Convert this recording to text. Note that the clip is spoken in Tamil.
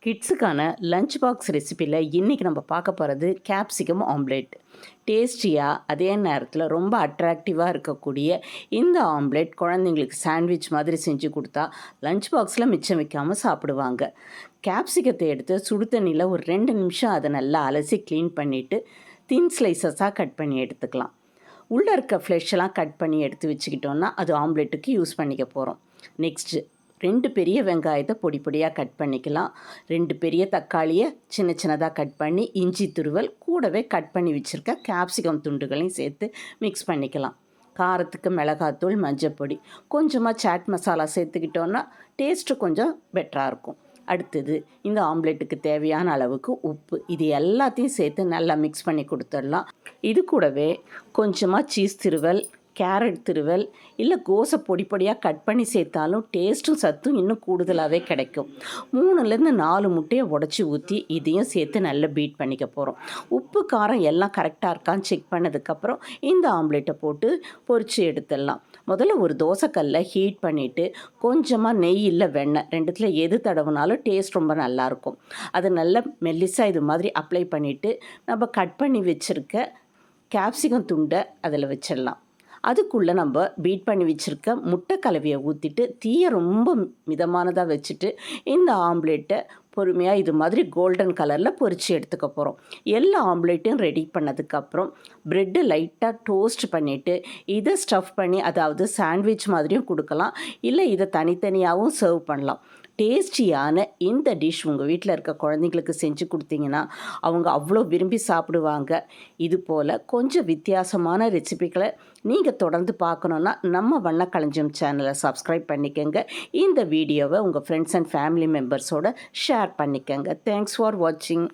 கிட்ஸுக்கான லஞ்ச் பாக்ஸ் ரெசிப்பியில் இன்றைக்கி நம்ம பார்க்க போகிறது கேப்சிகம் ஆம்லேட். டேஸ்டியாக அதே நேரத்தில் ரொம்ப அட்ராக்டிவாக இருக்கக்கூடிய இந்த ஆம்லேட் குழந்தைங்களுக்கு சாண்ட்விச் மாதிரி செஞ்சு கொடுத்தா லஞ்ச் பாக்ஸில் மிச்சம் வைக்காமல் சாப்பிடுவாங்க. கேப்சிகத்தை எடுத்து சுடு தண்ணியில் ஒரு 2 நிமிஷம் அதை நல்லா அலசி க்ளீன் பண்ணிவிட்டு தின் ஸ்லைசஸாக கட் பண்ணி எடுத்துக்கலாம். உள்ளே இருக்க ஃப்ளெஷ்ஷெல்லாம் கட் பண்ணி எடுத்து வச்சுக்கிட்டோன்னா அது ஆம்லேட்டுக்கு யூஸ் பண்ணிக்க போகிறோம். நெக்ஸ்ட்டு 2 பெரிய வெங்காயத்தை பொடி பொடியாக கட் பண்ணிக்கலாம். 2 பெரிய தக்காளியை சின்ன சின்னதாக கட் பண்ணி இஞ்சி துருவல் கூடவே கட் பண்ணி வச்சுருக்க கேப்சிகம் துண்டுகளையும் சேர்த்து மிக்ஸ் பண்ணிக்கலாம். காரத்துக்கு மிளகாத்தூள், மஞ்சப்பொடி, கொஞ்சமாக சாட் மசாலா சேர்த்துக்கிட்டோன்னா டேஸ்ட்டு கொஞ்சம் பெட்டராக இருக்கும். அடுத்தது இந்த ஆம்லேட்டுக்கு தேவையான அளவுக்கு உப்பு, இது எல்லாத்தையும் சேர்த்து நல்லா மிக்ஸ் பண்ணி கொடுத்துடலாம். இது கூடவே கொஞ்சமாக சீஸ் திருவல், கேரட் திருவல் இல்லை கோஸை பொடி பொடியாக கட் பண்ணி சேர்த்தாலும் டேஸ்ட்டும் சத்தும் இன்னும் கூடுதலாகவே கிடைக்கும். 3லேருந்து 4 முட்டையை உடச்சி ஊற்றி இதையும் சேர்த்து நல்லா பீட் பண்ணிக்க போகிறோம். உப்பு காரம் எல்லாம் கரெக்டாக இருக்கான்னு செக் பண்ணதுக்கப்புறம் இந்த ஆம்லேட்டை போட்டு பொரித்து எடுத்துடலாம். முதல்ல ஒரு தோசைக்கல்லை ஹீட் பண்ணிவிட்டு கொஞ்சமாக நெய் இல்லை வெண்ணெய் 2த்தில் எது தடவுனாலும் டேஸ்ட் ரொம்ப நல்லாயிருக்கும். அதை நல்லா மெல்லிசாக இது மாதிரி அப்ளை பண்ணிவிட்டு நம்ம கட் பண்ணி வச்சுருக்க கேப்சிகம் துண்டை அதில் வச்சிடலாம். அதுக்குள்ளே நம்ம பீட் பண்ணி வச்சுருக்க முட்டை கலவையை ஊற்றிட்டு தீயை ரொம்ப மிதமானதாக வச்சுட்டு இந்த ஆம்லேட்டை பொறுமையாக இது மாதிரி கோல்டன் கலரில் பொரித்து எடுத்துக்க போகிறோம். எல்லா ஆம்லேட்டையும் ரெடி பண்ணதுக்கப்புறம் ப்ரெட்டு லைட்டாக டோஸ்ட் பண்ணிவிட்டு இதை ஸ்டஃப் பண்ணி, அதாவது சாண்ட்விச் மாதிரியும் கொடுக்கலாம், இல்லை இதை தனித்தனியாகவும் சர்வ் பண்ணலாம். டேஸ்டியான இந்த டிஷ் உங்கள் வீட்டில் இருக்க குழந்தைங்களுக்கு செஞ்சு கொடுத்தீங்கன்னா அவங்க அவ்வளோ விரும்பி சாப்பிடுவாங்க. இது போல் கொஞ்சம் வித்தியாசமான ரெசிபிகளை நீங்கள் தொடர்ந்து பார்க்கணுன்னா நம்ம வண்ணக்களஞ்சியம் சேனலை சப்ஸ்கிரைப் பண்ணிக்கோங்க. இந்த வீடியோவை உங்கள் ஃப்ரெண்ட்ஸ் அண்ட் ஃபேமிலி மெம்பர்ஸோடு ஷேர் பண்ணிக்கோங்க. தேங்க்ஸ் ஃபார் வாட்சிங்.